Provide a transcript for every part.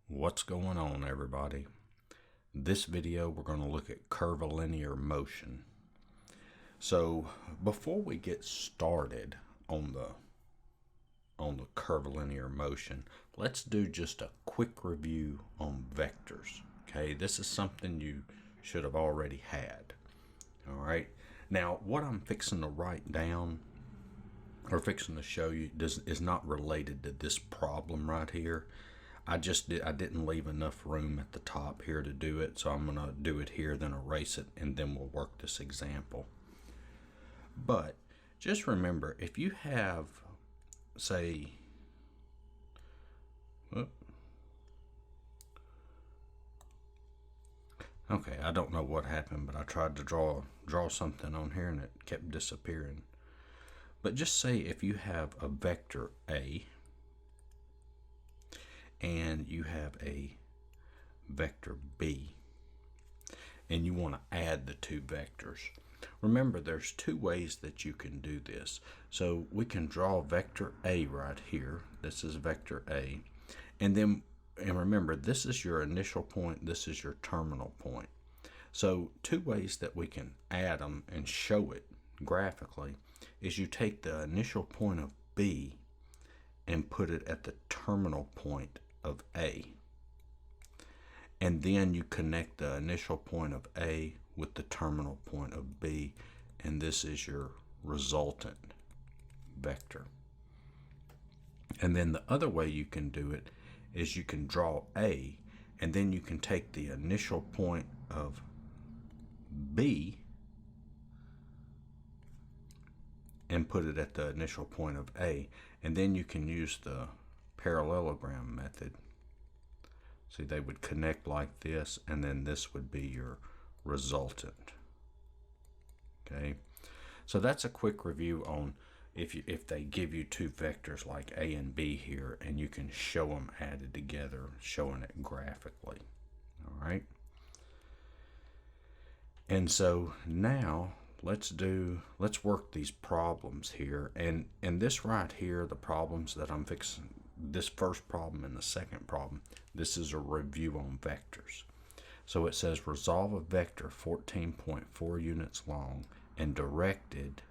What's going on, everybody? This video we're going to look at curvilinear motion. So before we get started on the curvilinear motion, let's do just a quick review on vectors. Okay, this is something you should have already had. All right, now what I'm fixing to write down or fixing to show you is not related to this problem right here. I didn't leave enough room at the top here to do it, so I'm going to do it here, then erase it, and then we'll work this example. But just remember, if you have, say, okay, I don't know what happened, but I tried to draw something on here and it kept disappearing. But just say if you have a vector A and you have a vector B and you want to add the two vectors. Remember, there's two ways that you can do this. So we can draw vector A right here. This is vector A. And remember, this is your initial point, this is your terminal point. So two ways that we can add them and show it graphically is you take the initial point of B and put it at the terminal point of A. And then you connect the initial point of A with the terminal point of B, and this is your resultant vector. And then the other way you can do it is you can draw A, and then you can take the initial point of B and put it at the initial point of A, and then you can use the parallelogram method. See, they would connect like this, and then this would be your resultant. Okay, so that's a quick review on if they give you two vectors like A and B here, and you can show them added together, showing it graphically. All right, and so now let's work these problems here, and this right here, the problems that I'm fixing, this first problem and the second problem, this is a review on vectors. So it says resolve a vector 14.4 units long and directed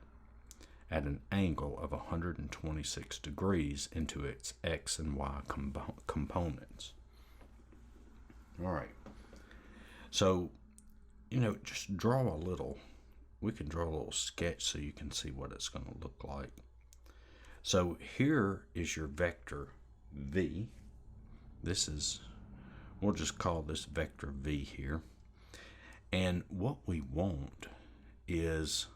at an angle of 126 degrees into its x and y components. All right, so just draw a little. We can draw a little sketch so you can see what it's going to look like. So here is your vector V. We'll just call this vector V here. And what we want is,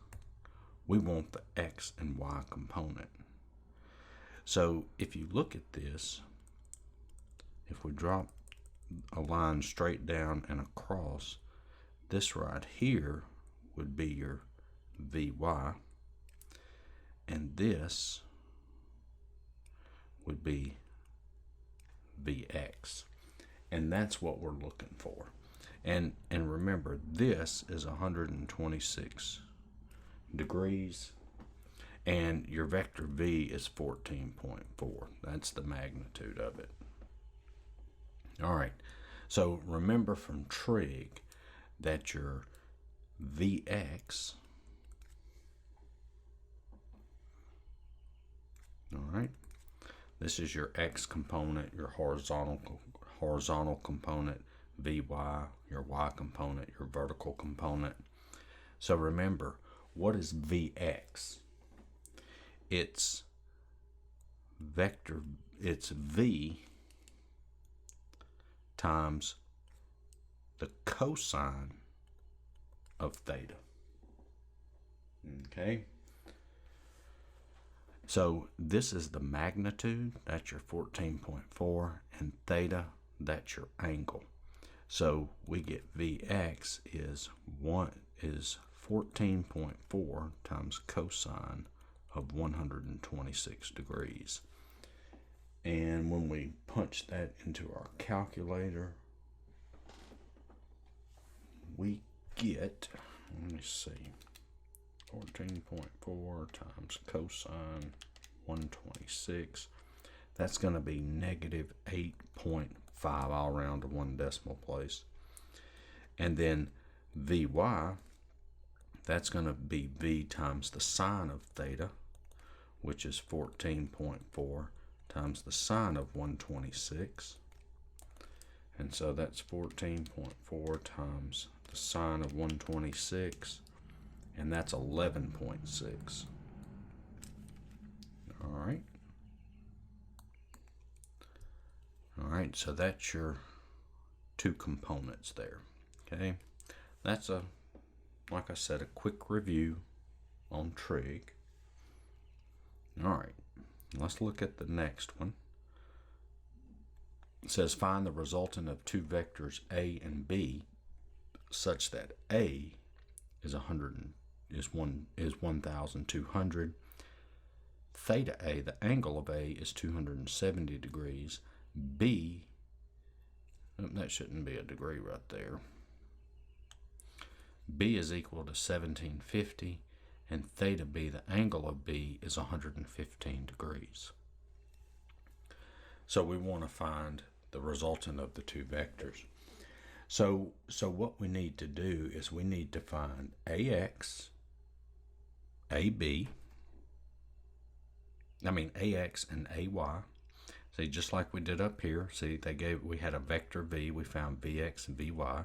we want the X and Y component. So if you look at this, if we drop a line straight down and across, this right here would be your Vy, and this would be Vx, and that's what we're looking for. And remember, this is 126 degrees, and your vector V is 14.4. That's the magnitude of it. All right, so remember from trig that your Vx, all right, this is your x component, your horizontal component, Vy, your y component, your vertical component. So remember, what is Vx? It's V times the cosine of theta. Okay, so this is the magnitude, that's your 14.4, and theta, that's your angle. So we get Vx is 14.4 times cosine of 126 degrees. And when we punch that into our calculator, we get, let me see, 14.4 times cosine 126. That's going to be negative 8.4 5, I'll round to 1 decimal place. And then Vy, that's going to be V times the sine of theta, which is 14.4 times the sine of 126. And so that's 14.4 times the sine of 126, and that's 11.6. All right. All right, so that's your two components there. Okay. That's like I said, a quick review on trig. All right, let's look at the next one. It says find the resultant of two vectors A and B such that A is 1,200. Theta A, the angle of A, is 270 degrees. B, that shouldn't be a degree right there. B is equal to 1750, and theta B, the angle of B, is 115 degrees. So we want to find the resultant of the two vectors. So what we need to do is we need to find AX, AB, AX and AY. See, just like we did up here, see, we had a vector V, we found VX and VY.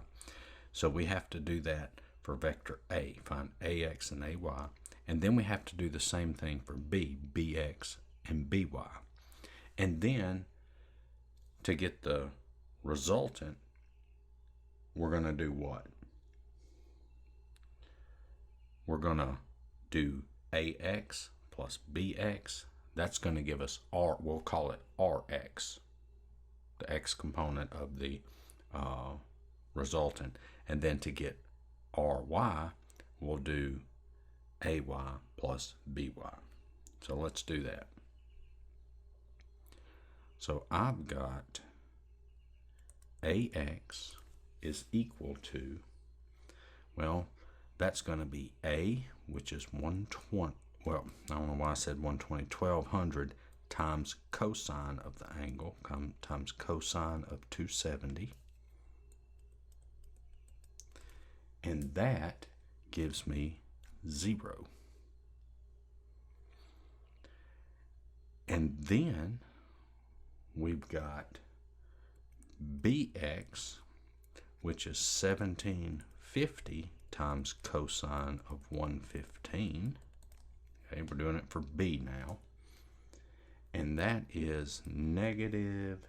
So we have to do that for vector A, find AX and AY. And then we have to do the same thing for B, BX and BY. And then to get the resultant, we're going to do what? We're going to do AX plus BX. That's going to give us R, we'll call it RX, the X component of the resultant. And then to get RY, we'll do AY plus BY. So let's do that. So I've got AX is equal to, well, that's going to be A, which is 120, well, I don't know why I said 120, 1200 times cosine of the angle, times cosine of 270. And that gives me 0. And then we've got BX, which is 1750 times cosine of 115. Okay, we're doing it for B now. And that is negative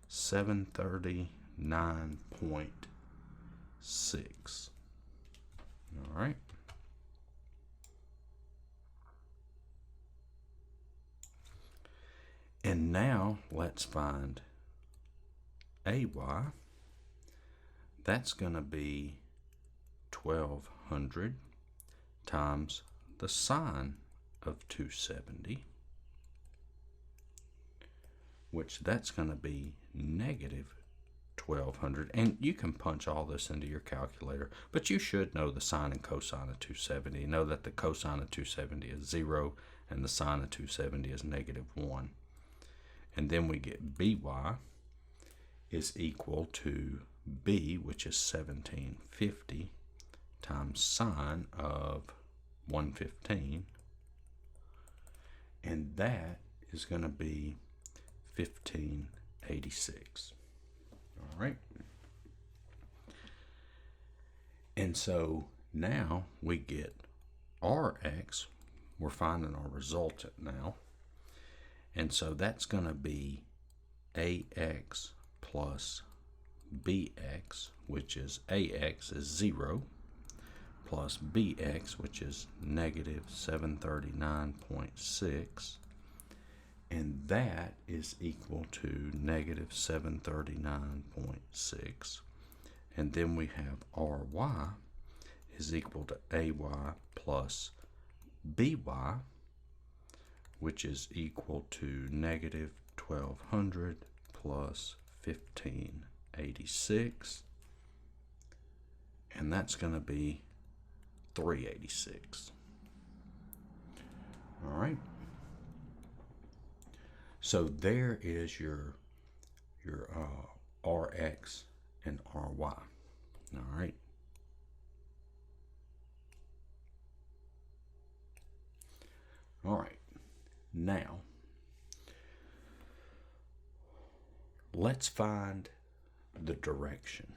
739.6. All right. And now let's find AY. That's going to be 1200 times the sine of 270, which that's going to be negative 1200. And you can punch all this into your calculator, but you should know the sine and cosine of 270. Know that the cosine of 270 is 0 and the sine of 270 is negative 1. And then we get BY is equal to B, which is 1750 times sine of 115. And that is going to be 1586. All right. And so now we get RX. We're finding our resultant now. And so that's going to be AX plus BX, which is AX is 0, plus BX, which is negative 739.6. And that is equal to negative 739.6. And then we have RY is equal to AY plus BY, which is equal to negative 1200 plus 1586. And that's going to be 386. All right. So there is your Rx and Ry. All right. All right. Now, let's find the direction.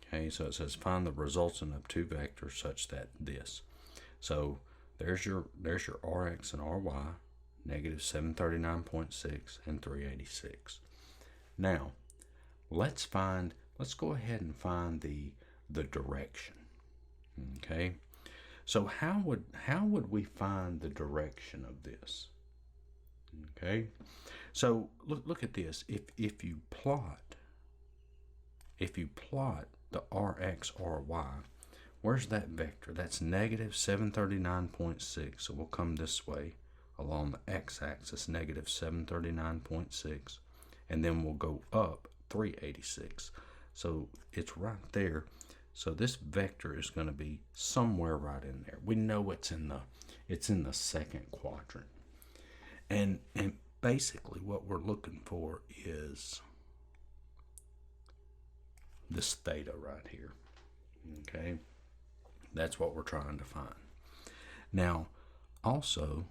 Okay, so it says find the resultant of two vectors such that this. So there's your Rx and Ry, negative 739.6 and 386. Now, let's go ahead and find the direction. Okay, so how would we find the direction of this? Okay, so look at this. If you plot the Rx Ry, where's that vector? That's negative 739.6. So we'll come this way along the x-axis, negative 739.6, and then we'll go up 386. So it's right there. So this vector is going to be somewhere right in there. We know it's in the second quadrant. And basically what we're looking for is this theta right here. Okay? That's what we're trying to find. Now, also,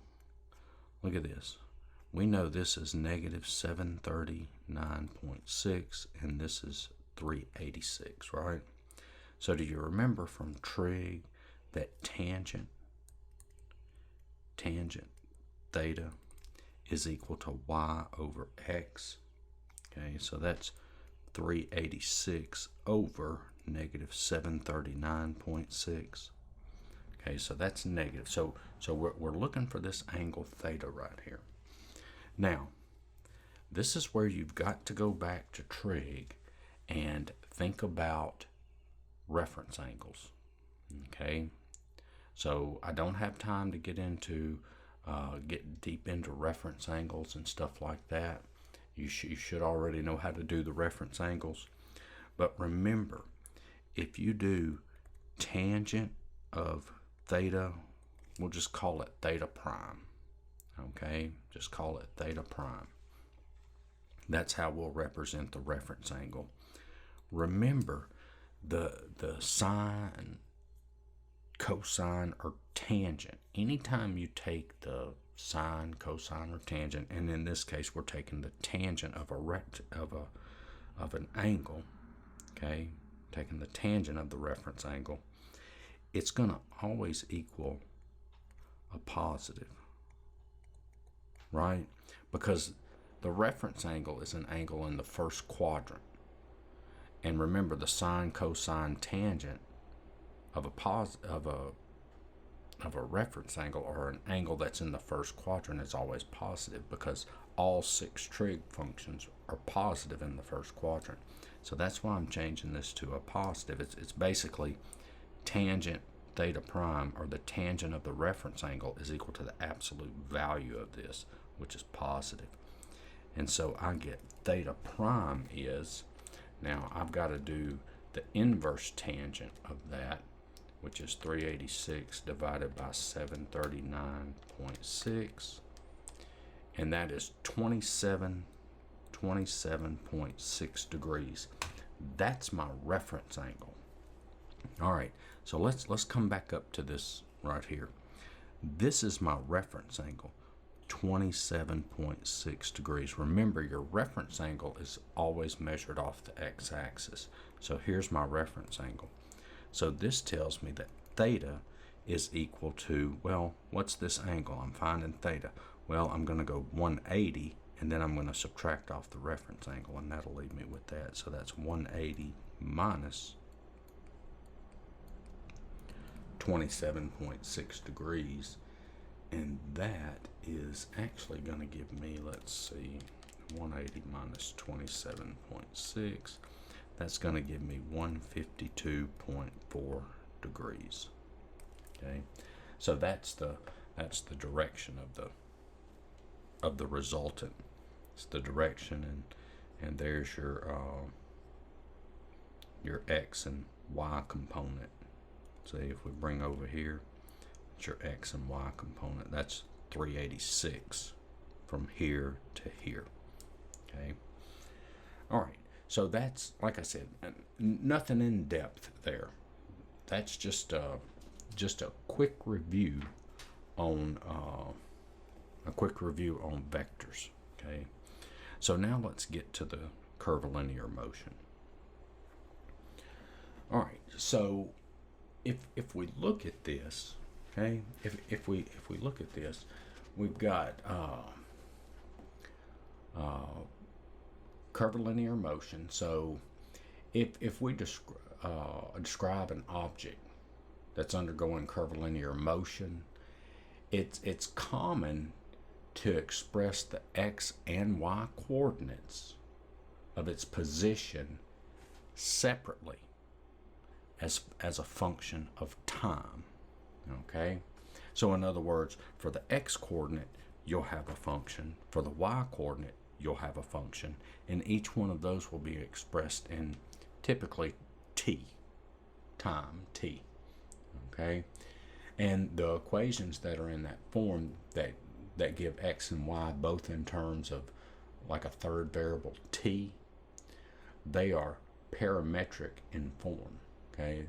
look at this. We know this is negative 739.6 and this is 386, right? So do you remember from trig that tangent theta is equal to y over x? Okay, so that's 386 over negative 739.6. Okay, so that's negative. So we're looking for this angle theta right here. Now, this is where you've got to go back to trig and think about reference angles. Okay, so I don't have time to get deep into reference angles and stuff like that. You should already know how to do the reference angles. But remember, if you do tangent of theta, we'll just call it theta prime. Okay, just call it theta prime. That's how we'll represent the reference angle. Remember, the sine, cosine, or tangent, anytime you take the sine, cosine, or tangent, and in this case we're taking the tangent of an angle, okay, taking the tangent of the reference angle, it's going to always equal a positive, right? Because the reference angle is an angle in the first quadrant. And remember, the sine, cosine, tangent of a reference angle, or an angle that's in the first quadrant, is always positive because all 6 trig functions are positive in the first quadrant. So that's why I'm changing this to a positive. It's basically tangent theta prime, or the tangent of the reference angle, is equal to the absolute value of this, which is positive. And so I get theta prime is, now I've got to do the inverse tangent of that, which is 386 divided by 739.6, and that is 27.6 degrees. That's my reference angle. All right, so let's come back up to this right here. This is my reference angle, 27.6 degrees. Remember, your reference angle is always measured off the x-axis. So here's my reference angle. So this tells me that theta is equal to, well, what's this angle? I'm finding theta. Well, I'm going to go 180, and then I'm going to subtract off the reference angle, and that'll leave me with that. So that's 180 minus 27.6 degrees. And that is actually going to give me, let's see, 180 minus 27.6. That's going to give me 152.4 degrees. Okay, so that's the direction of the resultant. It's the direction, and there's your x and y component. So if we bring over here, it's your x and y component. That's 386 from here to here. Okay. All right. So that's, like I said, nothing in depth there. That's just a quick review on vectors. Okay. So now let's get to the curvilinear motion. All right. So if we look at this, okay, if we look at this, we've got curvilinear motion. So if we describe an object that's undergoing curvilinear motion, it's common to express the x and y coordinates of its position separately as a function of time. Okay, so in other words, for the x coordinate you'll have a function, for the y coordinate you'll have a function, and each one of those will be expressed in typically time t. Okay, and the equations that are in that form that give x and y both in terms of like a third variable t, they are parametric in form. Okay,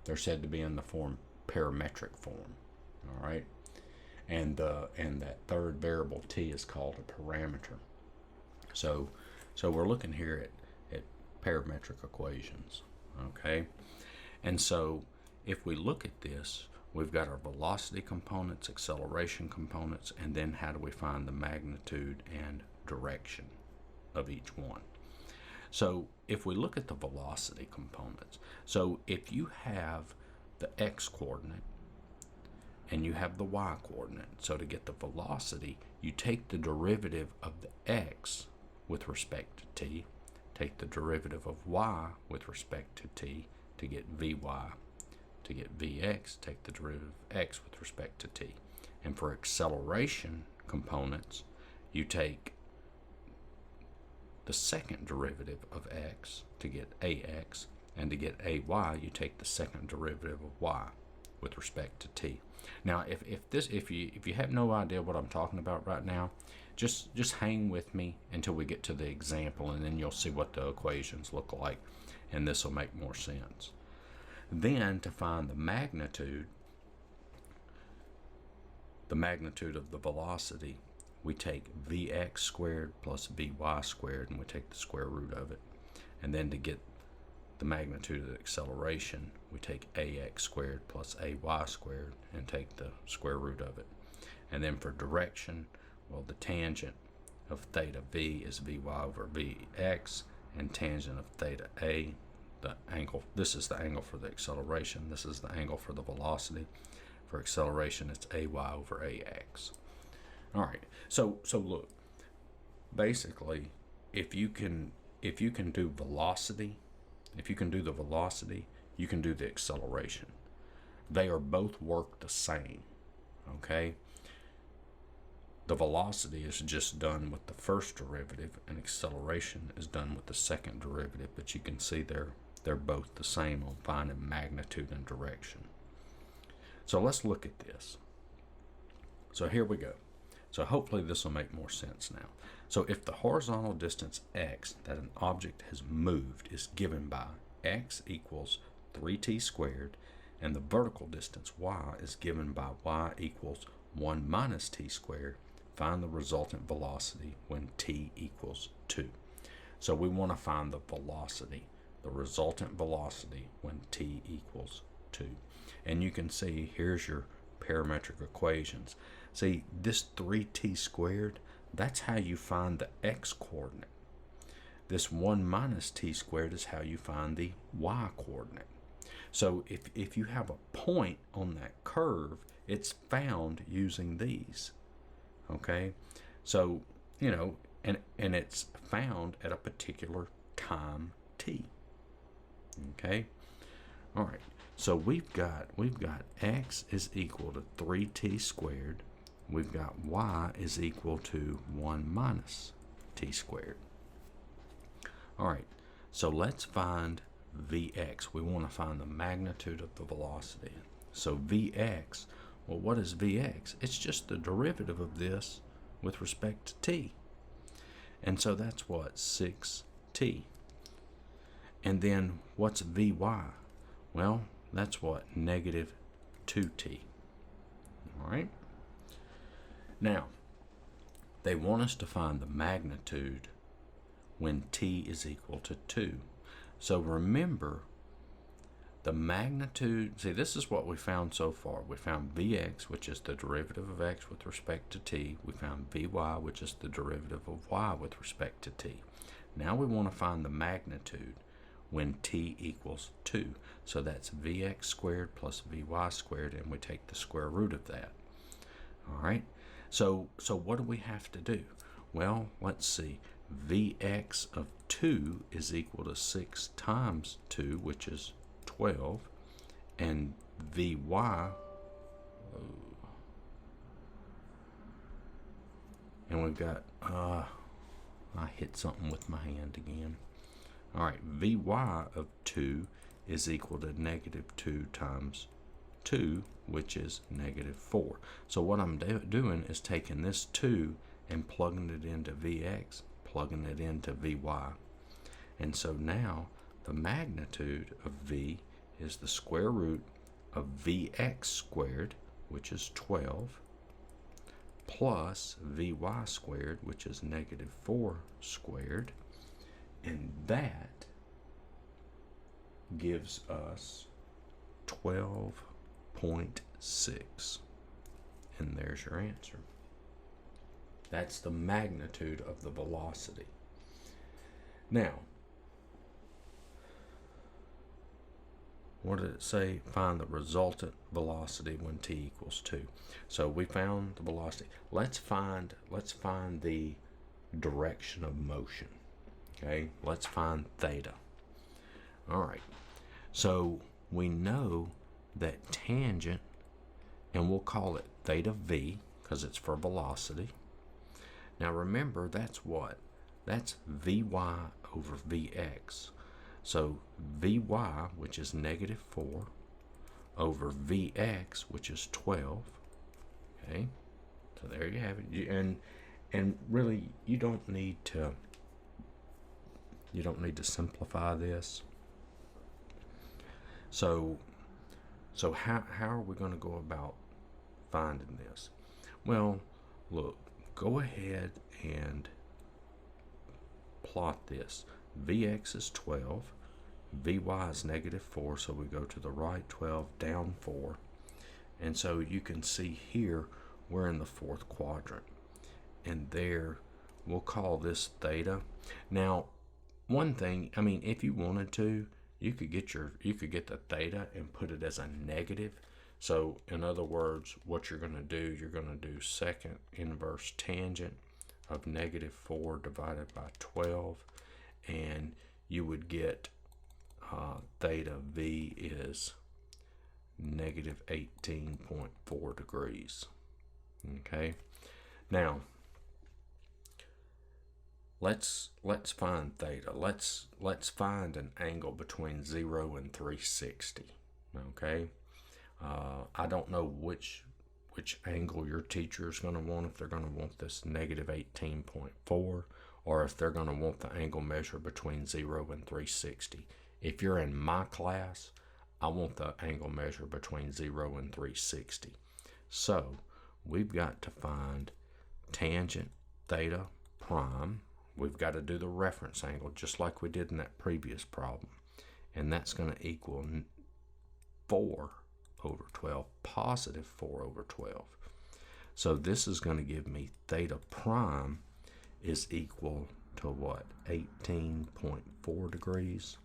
they're said to be in the form parametric form. All right, and that third variable t is called a parameter. So we're looking here at parametric equations. Okay, and so if we look at this, we've got our velocity components, acceleration components, and then how do we find the magnitude and direction of each one. So if we look at the velocity components, so if you have the x coordinate and you have the y coordinate, so to get the velocity, you take the derivative of the x with respect to t, take the derivative of y with respect to t to get vy. To get vx, take the derivative of x with respect to t. And for acceleration components, you take the second derivative of x to get ax, and to get ay, you take the second derivative of y with respect to t. Now, if you have no idea what I'm talking about right now, just hang with me until we get to the example, and then you'll see what the equations look like, and this will make more sense. Then to find the magnitude of the velocity, we take vx squared plus vy squared, and we take the square root of it. And then to get the magnitude of the acceleration, we take ax squared plus ay squared and take the square root of it. And then for direction, well, the tangent of theta v is vy over vx, and tangent of theta a, the angle, this is the angle for the acceleration, this is the angle for the velocity. For acceleration, it's ay over ax. All right, so look, basically, if you can do velocity, if you can do the velocity, you can do the acceleration. They are both work the same. Okay, the velocity is just done with the first derivative, and acceleration is done with the second derivative, but you can see they're both the same on finding magnitude and direction. So let's look at this. So here we go. So hopefully this will make more sense now. So if the horizontal distance x that an object has moved is given by x equals 3t squared, and the vertical distance y is given by y equals 1 minus t squared, find the resultant velocity when t equals 2. So we want to find the velocity, the resultant velocity when t equals 2. And you can see here's your parametric equations. See, this 3t squared, that's how you find the x coordinate. This 1 minus t squared is how you find the y coordinate. So if you have a point on that curve, it's found using these. Okay? So, and it's found at a particular time t. Okay? All right. So we've got x is equal to 3t squared. We've got y is equal to 1 minus t squared. All right, so let's find vx. We want to find the magnitude of the velocity. So vx, well, what is vx? It's just the derivative of this with respect to t. And so that's what, 6t. And then what's Vy? Well, that's what? Negative 2t. All right? Now, they want us to find the magnitude when t is equal to 2. So remember, the magnitude, see, this is what we found so far. We found Vx, which is the derivative of x with respect to t. We found Vy, which is the derivative of y with respect to t. Now we want to find the magnitude when t equals 2. So that's Vx squared plus Vy squared, and we take the square root of that. All right? So what do we have to do? Well, let's see. Vx of 2 is equal to 6 times 2, which is 12, and Vy, and we've got, I hit something with my hand again. All right, Vy of 2 is equal to negative 2 times 2, which is negative 4. So what I'm doing is taking this 2 and plugging it into Vx, plugging it into Vy. And so now the magnitude of V is the square root of Vx squared, which is 12, plus Vy squared, which is negative 4 squared. And that gives us 12.6. And there's your answer. That's the magnitude of the velocity. Now, what did it say? Find the resultant velocity when t equals 2. So we found the velocity. Let's find the direction of motion. Okay, let's find theta. All right, so we know that tangent, and we'll call it theta v because it's for velocity. Now remember, that's what? That's Vy over Vx. So Vy, which is negative 4, over Vx, which is 12. Okay, so there you have it. And really, you don't need to simplify this. So how are we going to go about finding this? Well, look, go ahead and plot this. Vx is 12, Vy is negative 4, so we go to the right 12, down 4. And so you can see here we're in the fourth quadrant. And there, we'll call this theta. Now, one thing, I mean, if you wanted to, you could get the theta and put it as a negative. So in other words, what you're going to do, you're going to do second inverse tangent of negative 4 divided by 12, and you would get theta v is negative 18.4 degrees. Okay, now let's find theta. Let's find an angle between 0 and 360. Okay, I don't know which angle your teacher is going to want, if they're going to want this negative 18.4, or if they're going to want the angle measure between 0 and 360. If you're in my class, I want the angle measure between 0 and 360. So we've got to find tangent theta prime. We've got to do the reference angle just like we did in that previous problem. And that's going to equal 4 over 12, positive 4 over 12. So this is going to give me theta prime is equal to what? 18.4 degrees.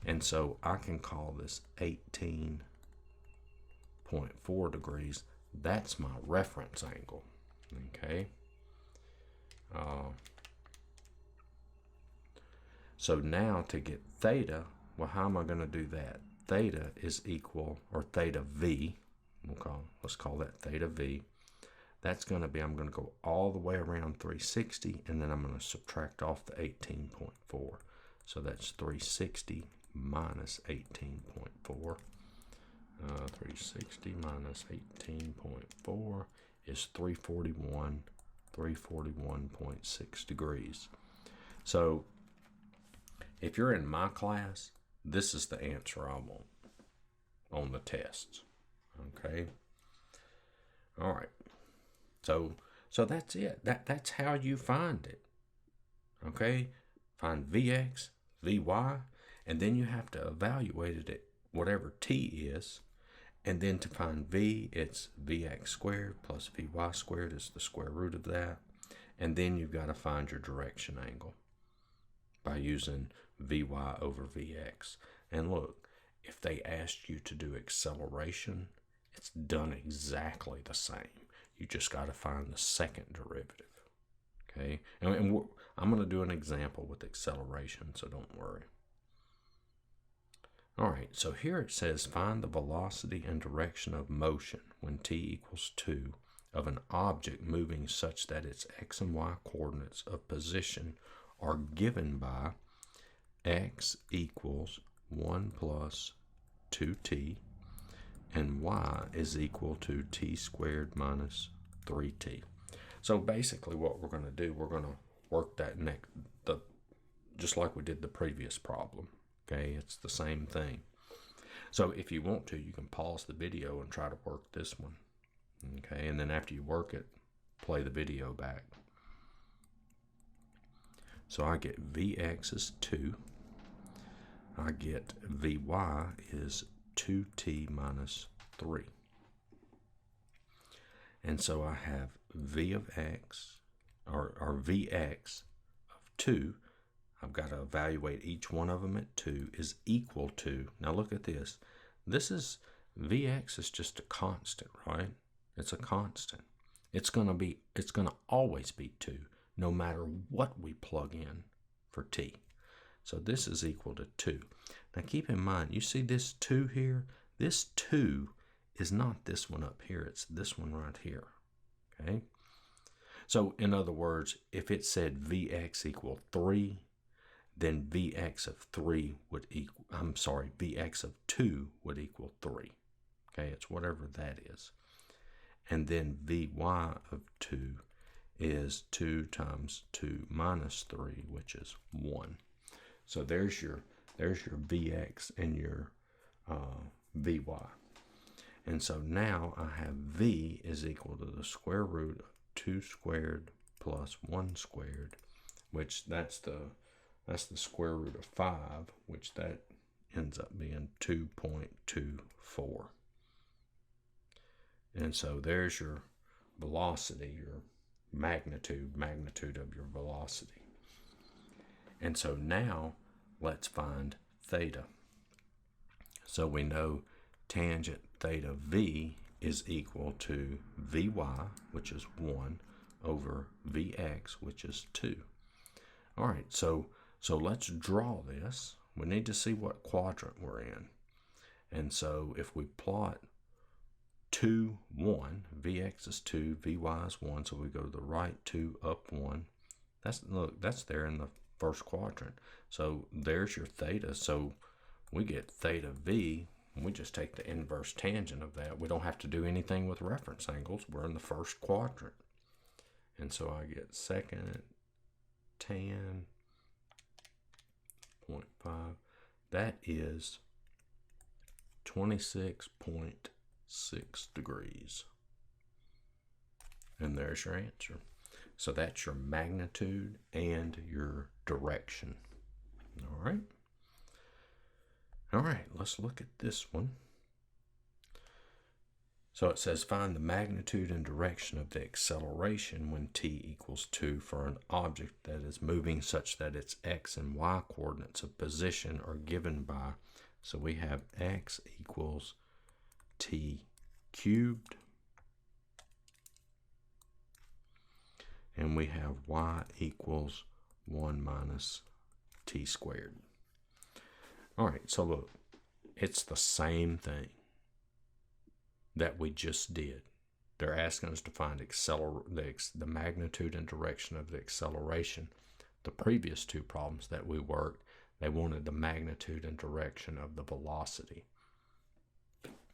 And so I can call this 18.4 degrees. That's my reference angle. Okay. So now to get theta, well, how am I going to do that? Theta is equal, or theta v, let's call that theta v. That's going to be, I'm going to go all the way around 360, and then I'm going to subtract off the 18.4. So that's 360 minus 18.4. 360 minus 18.4 is 341.6 degrees. So If you're in my class, this is the answer I want on the tests. Okay? All right. So that's it. That's how you find it. Okay? Find Vx, Vy, and then you have to evaluate it at whatever t is. And then to find v, it's Vx squared plus Vy squared is the square root of that. And then you've got to find your direction angle by using Vy over Vx. And look, if they asked you to do acceleration, it's done exactly the same. You just got to find the second derivative. Okay? And I'm going to do an example with acceleration, so don't worry. All right, so here it says find the velocity and direction of motion when t equals 2 of an object moving such that its x and y coordinates of position are given by x equals 1 plus 2t and y is equal to t squared minus 3t. So basically what we're going to do, we're going to work that just like we did the previous problem. Okay, it's the same thing. So if you want to, you can pause the video and try to work this one. Okay, and then after you work it, play the video back. So I get Vx is 2. I get Vy is 2t minus 3. And so I have V of x, or Vx of 2. I've got to evaluate each one of them at 2 is equal to, now look at this. This is, Vx is just a constant, right? It's a constant. It's going to always be 2, no matter what we plug in for t. So this is equal to 2. Now keep in mind, you see this 2 here? This 2 is not this one up here. It's this one right here. Okay? So in other words, if it said Vx equal 3, then Vx of 3 would equal, Vx of 2 would equal 3. Okay, it's whatever that is. And then Vy of 2 is 2 times 2 minus 3, which is 1. So there's your Vx and your Vy. And so now I have V is equal to the square root of 2 squared plus 1 squared, which that's the square root of 5, which that ends up being 2.24. And so there's your velocity, your magnitude of your velocity. And so now let's find theta. So we know tangent theta v is equal to Vy, which is 1, over Vx, which is 2. All right, so let's draw this. We need to see what quadrant we're in. And so if we plot 2, 1, Vx is 2, Vy is 1, so we go to the right 2, up 1. That's there in the first quadrant. So there's your theta. So we get theta v, and we just take the inverse tangent of that. We don't have to do anything with reference angles. We're in the first quadrant. And so I get second tan 0.5. That is 26.6 degrees. And there's your answer. So that's your magnitude and your direction. All right. All right, let's look at this one. So it says find the magnitude and direction of the acceleration when t equals 2 for an object that is moving such that its x and y coordinates of position are given by, so we have x equals t cubed, and we have y equals 1 minus t squared. All right, so look, it's the same thing that we just did. They're asking us to find the magnitude and direction of the acceleration. The previous two problems that we worked, they wanted the magnitude and direction of the velocity.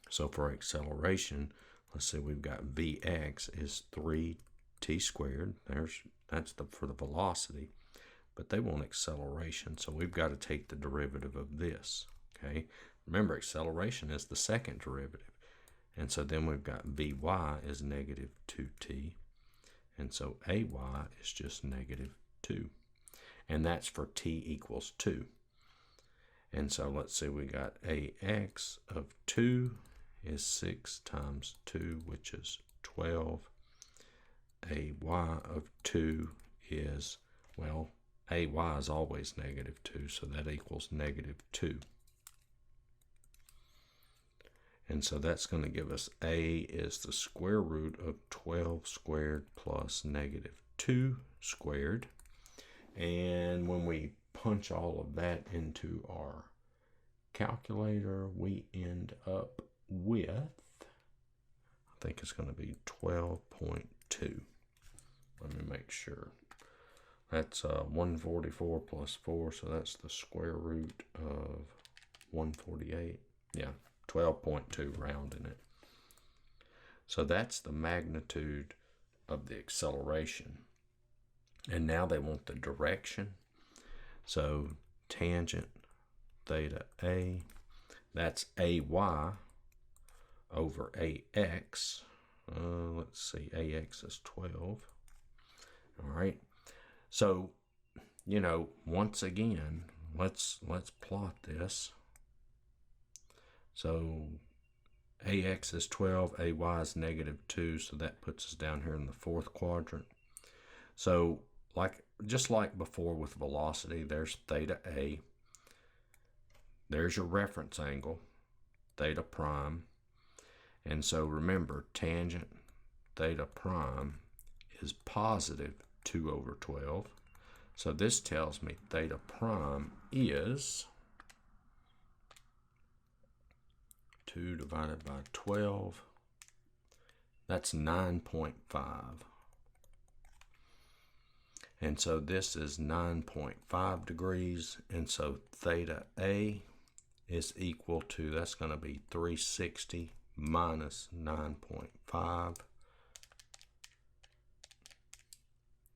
So for acceleration, let's see, we've got Vx is 3t squared. That's for the velocity. but they want acceleration, so we've got to take the derivative of this, okay? Remember, acceleration is the second derivative. And so then we've got Vy is negative 2t. And so Ay is just negative 2. And that's for t equals 2. And so let's see, we got Ax of 2 is 6 times 2, which is 12. Ay of 2 is, well, Ay is always negative 2, so that equals negative 2. And so that's going to give us A is the square root of 12 squared plus negative 2 squared. And when we punch all of that into our calculator, we end up with, I think it's going to be 12.2. Let me make sure. That's 144 plus 4, so that's the square root of 148. Yeah, 12.2 rounding it. So that's the magnitude of the acceleration. And now they want the direction. So tangent theta A, that's AY over AX. Let's see, AX is 12. All right. So, you know, once again, let's plot this. So AX is 12, AY is negative 2, so that puts us down here in the fourth quadrant. So just like before with velocity, there's theta A. There's your reference angle, theta prime. And so remember, tangent theta prime is positive 2 over 12. So this tells me theta prime is 2 divided by 12. That's 9.5. And so this is 9.5 degrees. And so theta A is equal to, that's going to be 360 minus 9.5.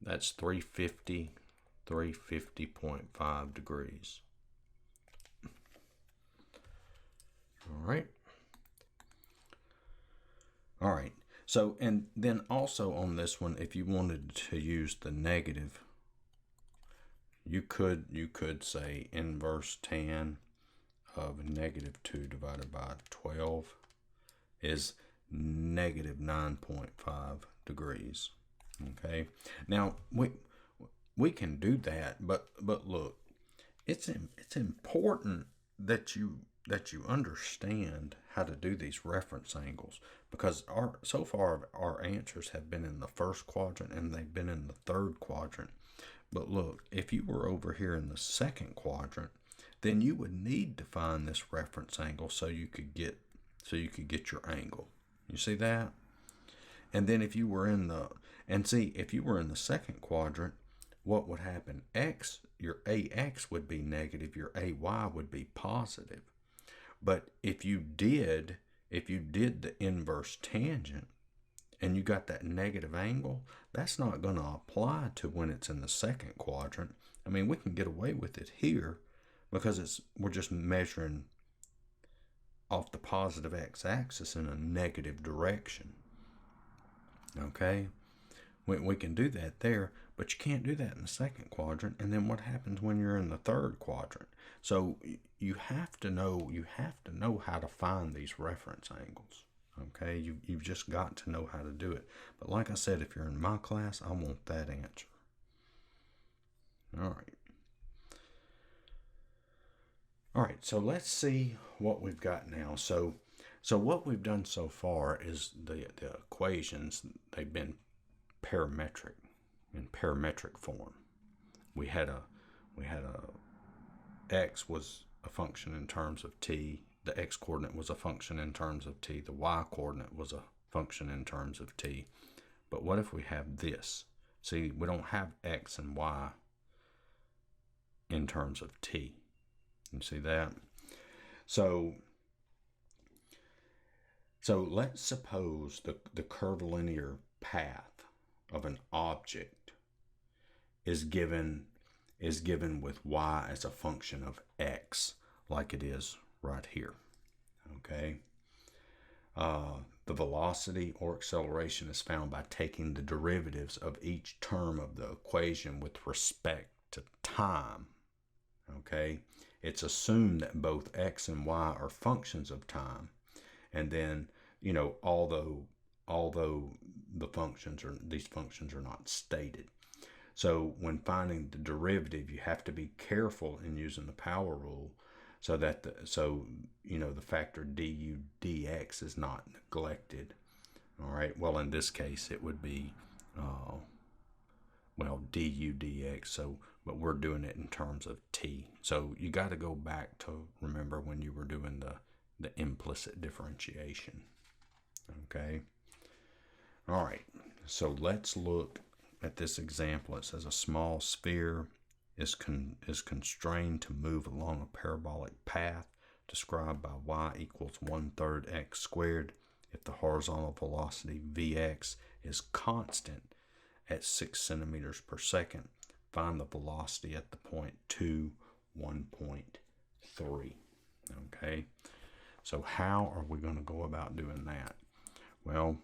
That's 350, 350.5 degrees. All right. All right. So, and then also on this one, if you wanted to use the negative, you could say inverse tan of negative 2 divided by 12 is negative 9.5 degrees. Okay. Now we can do that, but look, it's important that you understand how to do these reference angles, because so far our answers have been in the first quadrant and they've been in the third quadrant. But look, if you were over here in the second quadrant, then you would need to find this reference angle so you could get your angle. You see that? And then if you were in the second quadrant, what would happen? Your AX would be negative, your AY would be positive. But if you did the inverse tangent and you got that negative angle, that's not going to apply to when it's in the second quadrant. I mean, we can get away with it here because we're just measuring off the positive x-axis in a negative direction. Okay? We can do that there, but you can't do that in the second quadrant. And then what happens when you're in the third quadrant? So you have to know how to find these reference angles. Okay, you've just got to know how to do it. But like I said, if you're in my class, I want that answer. All right, so let's see what we've got now. So what we've done so far is the equations, they've been parametric, in parametric form. We had a x was a function in terms of t, the x coordinate was a function in terms of t, the y coordinate was a function in terms of t. But what if we have this? See, we don't have x and y in terms of t. You see that? So let's suppose the curvilinear path of an object is given is given with y as a function of x, like it is right here. Okay. The velocity or acceleration is found by taking the derivatives of each term of the equation with respect to time. Okay. It's assumed that both x and y are functions of time. And then, although these functions are not stated. So when finding the derivative, you have to be careful in using the power rule so that the factor du dx is not neglected. All right. Well, in this case, it would be du dx. So, but we're doing it in terms of t. So you got to go back to remember when you were doing the implicit differentiation. Okay. All right. So let's look at this example. It says a small sphere is constrained to move along a parabolic path described by y equals 1/3 x squared if the horizontal velocity vx is constant at 6 centimeters per second. Find the velocity at the point 2, 1.3. Okay, so how are we going to go about doing that? Well,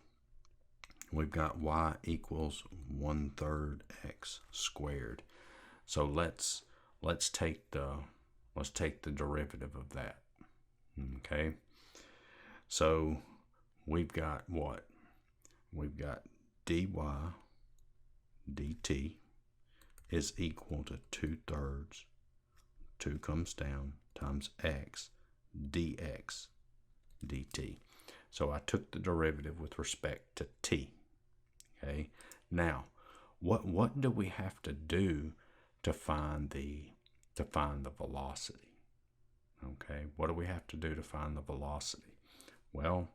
we've got y equals 1/3 x squared. So let's take the derivative of that. Okay. So we've got what? We've got dy dt is equal to 2/3, 2 comes down, times x dx dt. So I took the derivative with respect to t. Okay. Now, what do we have to do to find the velocity? Okay. What do we have to do to find the velocity? Well,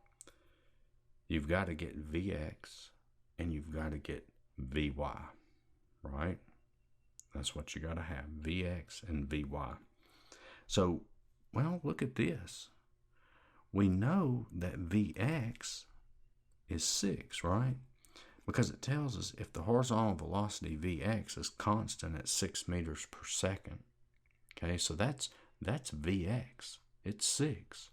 you've got to get vx and you've got to get vy, right? That's what you got to have, vx and vy. So, well, look at this. We know that vx is 6, right? Because it tells us if the horizontal velocity vx is constant at 6 meters per second. Okay, so that's vx. It's 6.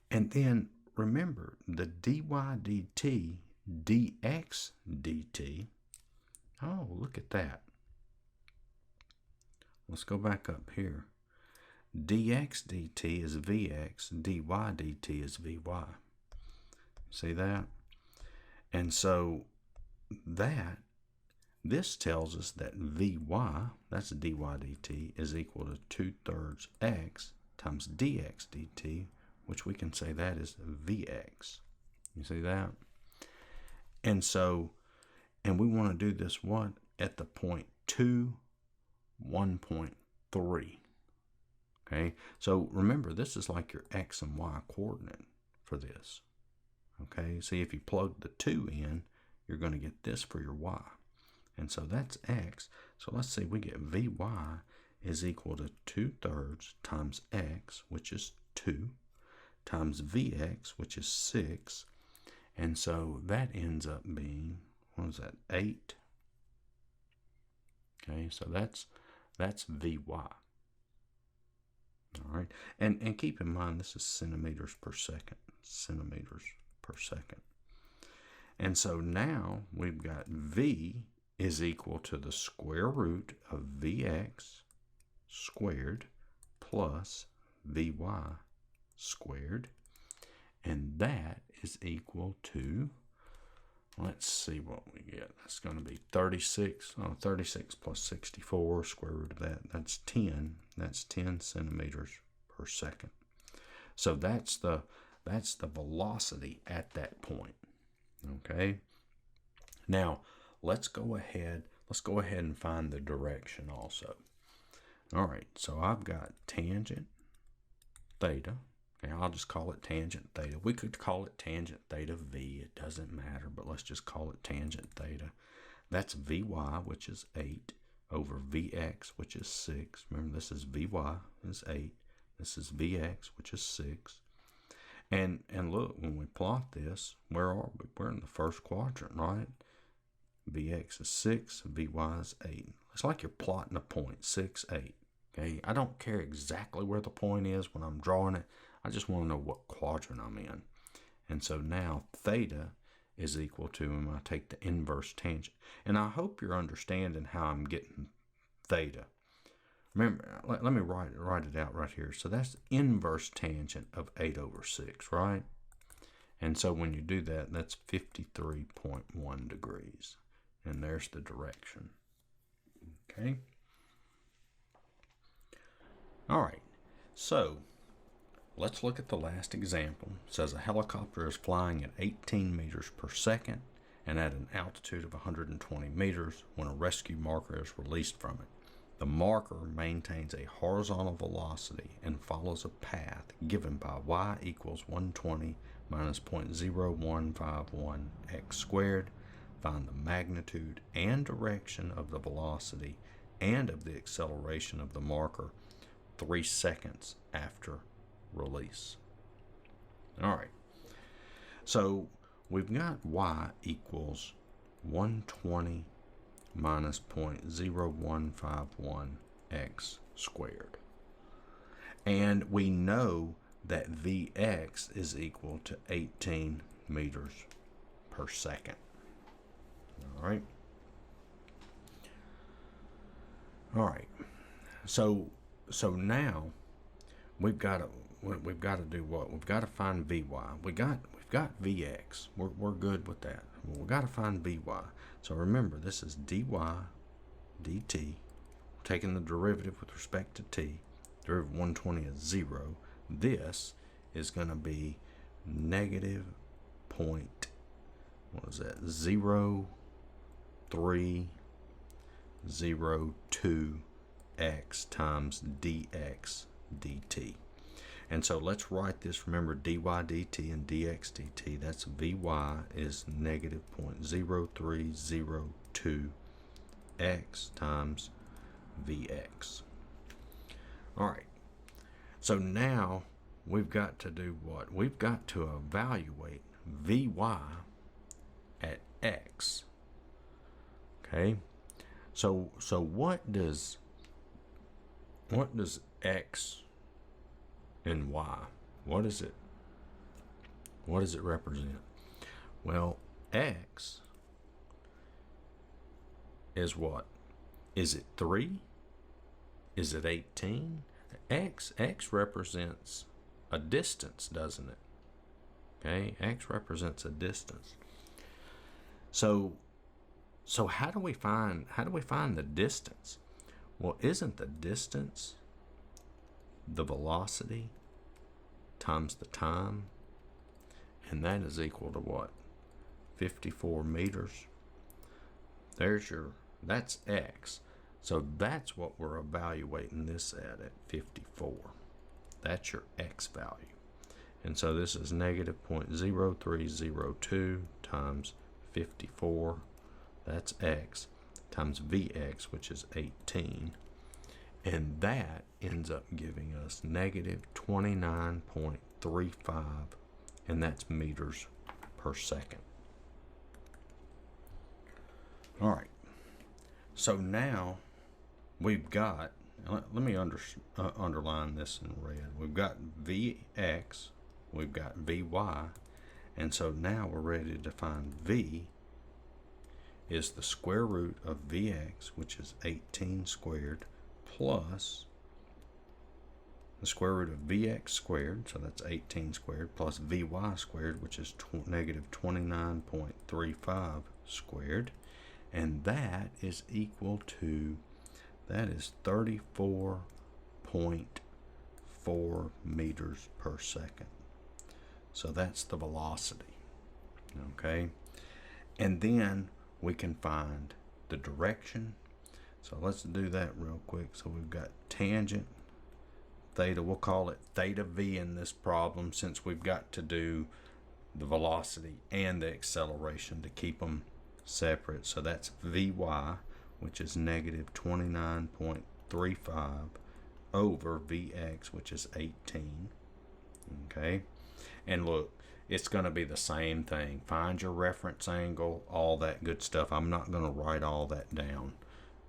And then remember the dy dt, dx dt. Oh, look at that. Let's go back up here. dx dt is vx, dy dt is vy. See that? And so this tells us that vy, that's dy dt, is equal to 2/3 x times dx dt, which we can say that is vx. You see that? And so, and we want to do this what? At the point 2, 1.3. Okay, so remember, this is like your x and y coordinate for this. Okay, see, if you plug the 2 in, you're going to get this for your y. And so that's x. So let's see, we get vy is equal to 2/3 times x, which is 2, times vx, which is 6. And so that ends up being, what is that, 8? Okay, so that's vy. All right, and keep in mind this is centimeters per second. And so now we've got v is equal to the square root of vx squared plus vy squared, and that is equal to, let's see what we get. That's going to be 36. 36 plus 64, square root of that. That's 10. That's 10 centimeters per second. So that's the velocity at that point. Okay. Now let's go ahead and find the direction also. All right. So I've got tangent theta. Okay, I'll just call it tangent theta. We could call it tangent theta v. It doesn't matter, but let's just call it tangent theta. That's vy, which is 8, over vx, which is 6. Remember, this is vy is 8. This is vx, which is 6. And look, when we plot this, where are we? We're in the first quadrant, right? Vx is 6, vy is 8. it's like you're plotting a point, 6, 8. Okay, I don't care exactly where the point is when I'm drawing it. I just want to know what quadrant I'm in. And so now theta is equal to, and I take the inverse tangent. And I hope you're understanding how I'm getting theta. Remember, let me write it out right here. So that's the inverse tangent of 8/6, right? And so when you do that, that's 53.1 degrees. And there's the direction. Okay. All right. So let's look at the last example. It says a helicopter is flying at 18 meters per second and at an altitude of 120 meters when a rescue marker is released from it. The marker maintains a horizontal velocity and follows a path given by y equals 120 minus 0.0151 x squared. Find the magnitude and direction of the velocity and of the acceleration of the marker 3 seconds after release. All right. So we've got y equals 120 minus 0.0151 x squared. And we know that Vx is equal to 18 meters per second. All right. All right. So now we've got to do what? We've got to find Vy. We've got Vx. We're good with that. We've got to find Vy. So remember, this is dy dt. Taking the derivative with respect to t. Derivative of 120 is 0. This is going to be negative point, what is that? 0.302 x times dx dt. And so let's write this. Remember, dy dt and dx dt. That's Vy is negative 0.0302 x times Vx. All right. So now we've got to do what? We've got to evaluate Vy at x. Okay. So what does x and y, what does it represent? Well, x is what? Is it 3? Is it 18? X represents a distance, doesn't it? Okay, x represents a distance. So how do we find the distance? Well, isn't the distance the velocity times the time? And that is equal to what? 54 meters. That's x. So that's what we're evaluating this at 54. That's your x value. And so this is negative 0.0302 times 54. That's x times Vx, which is 18. And that ends up giving us negative 29.35, and that's meters per second. All right. So now we've got, let me underline this in red. We've got Vx, we've got Vy, and so now we're ready to find V is the square root of Vx, which is 18 squared, plus the square root of Vx squared, so that's 18 squared, plus Vy squared, which is negative 29.35 squared, and that is equal to, that is 34.4 meters per second. So that's the velocity, okay? And then we can find the direction. So let's do that real quick. So we've got tangent theta. We'll call it theta v in this problem, since we've got to do the velocity and the acceleration to keep them separate. So that's Vy, which is negative 29.35 over Vx, which is 18. Okay. And look, it's going to be the same thing. Find your reference angle, all that good stuff. I'm not going to write all that down.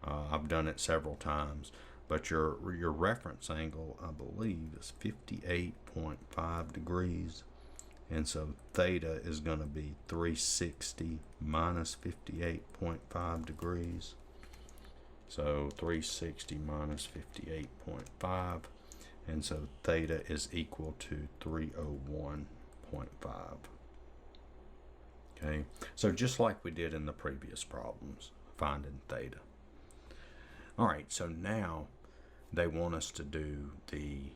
I've done it several times, but your reference angle, I believe, is 58.5 degrees. And so theta is going to be 360 minus 58.5 degrees. So 360 minus 58.5. And so theta is equal to 301.5. Okay, so just like we did in the previous problems, finding theta. All right, so now they want us to do the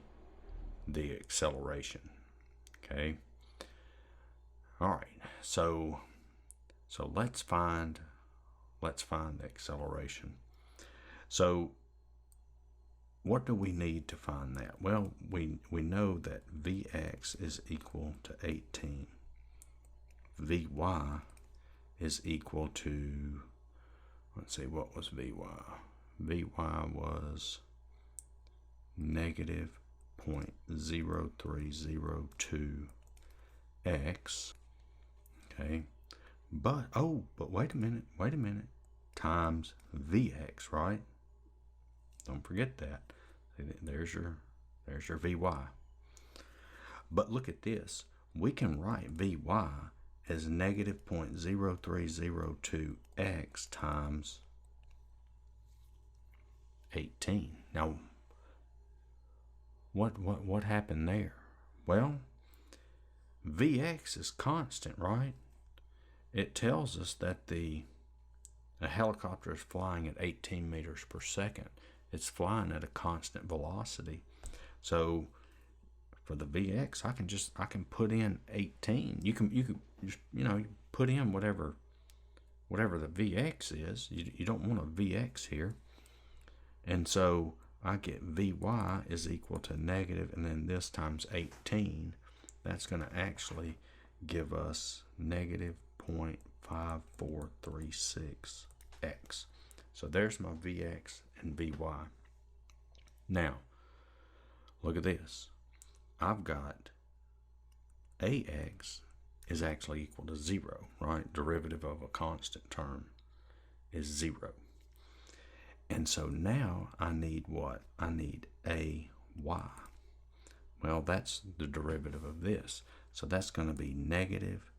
acceleration. Okay. All right, so let's find the acceleration. So what do we need to find that? Well, we know that Vx is equal to 18. Vy is equal to, let's see, what was Vy? Vy was negative 0.0302 x. Okay, but wait a minute, times Vx, right? Don't forget that. There's your Vy. But look at this. We can write Vy as negative 0.0302 x times 18. Now, what happened there? Well, Vx is constant, right? It tells us that a helicopter is flying at 18 meters per second. It's flying at a constant velocity. So for the Vx, I can put in 18. You can just, you put in whatever the Vx is. You don't want a Vx here. And so I get Vy is equal to negative, and then this times 18. That's going to actually give us negative 0.5436 x. So there's my Vx and Vy. Now, look at this. I've got Ax is actually equal to 0, right? Derivative of a constant term is 0. And so now I need what? I need Ay. Well, that's the derivative of this. So that's going to be negative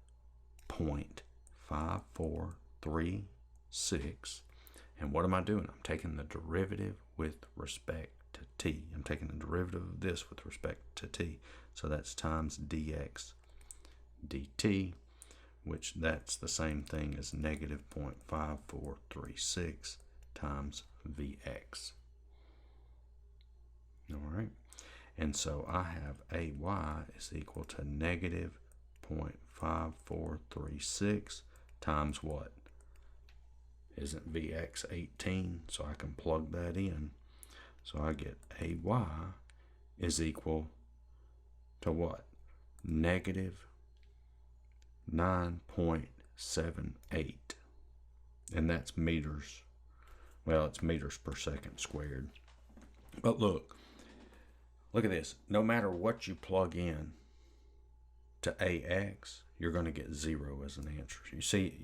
0.5436. And what am I doing? I'm taking the derivative with respect to t. I'm taking the derivative of this with respect to t. So that's times dx dt, which that's the same thing as negative 0.5436 times Vx. All right. And so I have Ay is equal to negative 0.5436 times what? Isn't Vx 18? So I can plug that in. So I get Ay is equal to what? Negative 9.78. And that's meters. Well, it's meters per second squared. But look at this. No matter what you plug in to Ax, you're going to get 0 as an answer. You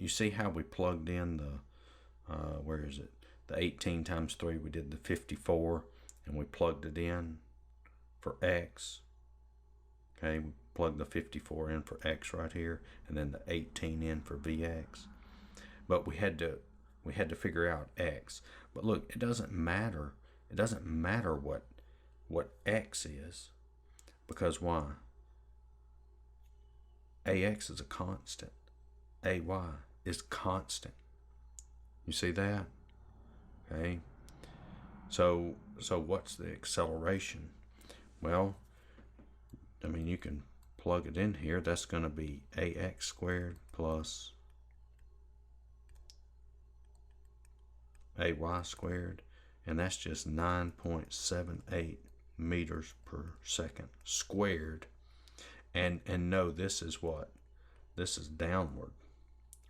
see how we plugged in the, where is it? The 18 times 3, we did the 54, and we plugged it in for x. Okay, we plugged the 54 in for x right here, and then the 18 in for Vx. But we had to figure out x. But look, it doesn't matter. It doesn't matter what x is, because why? Ax is a constant. Ay is constant. You see that? Okay. So what's the acceleration? Well, I mean, you can plug it in here. That's going to be ax squared plus ay squared, and that's just 9.78 meters per second squared. And no, this is what? This is downward,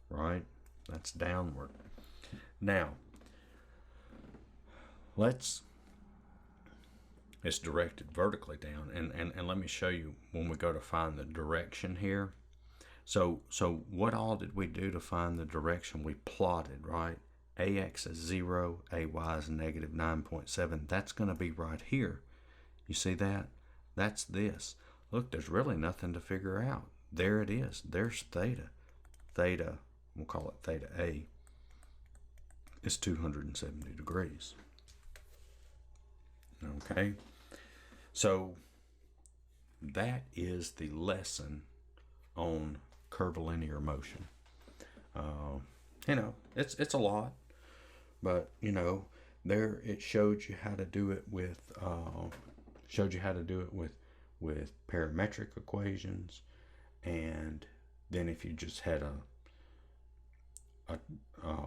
right? That's downward. Now, it's directed vertically down, and let me show you when we go to find the direction here. So what all did we do to find the direction? We plotted, right? AX is 0, AY is negative 9.7. That's going to be right here. You see that? That's this. Look, there's really nothing to figure out. There it is. There's theta. Theta, we'll call it theta A, is 270 degrees. Okay? So that is the lesson on curvilinear motion. It's a lot, but there it showed you how to do it with with parametric equations, and then if you just had a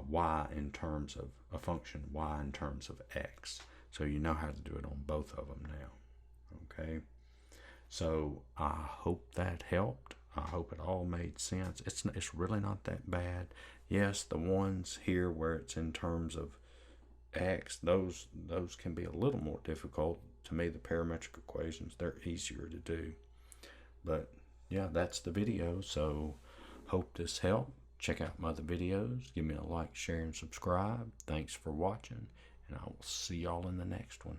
y in terms of a function y in terms of x, so you know how to do it on both of them now. Okay, so I hope that helped. I hope it all made sense. It's really not that bad. Yes, the ones here where it's in terms of x, those can be a little more difficult. To me, the parametric equations, they're easier to do. But yeah, that's the video. So hope this helped. Check out my other videos. Give me a like, share, and subscribe. Thanks for watching, and I will see y'all in the next one.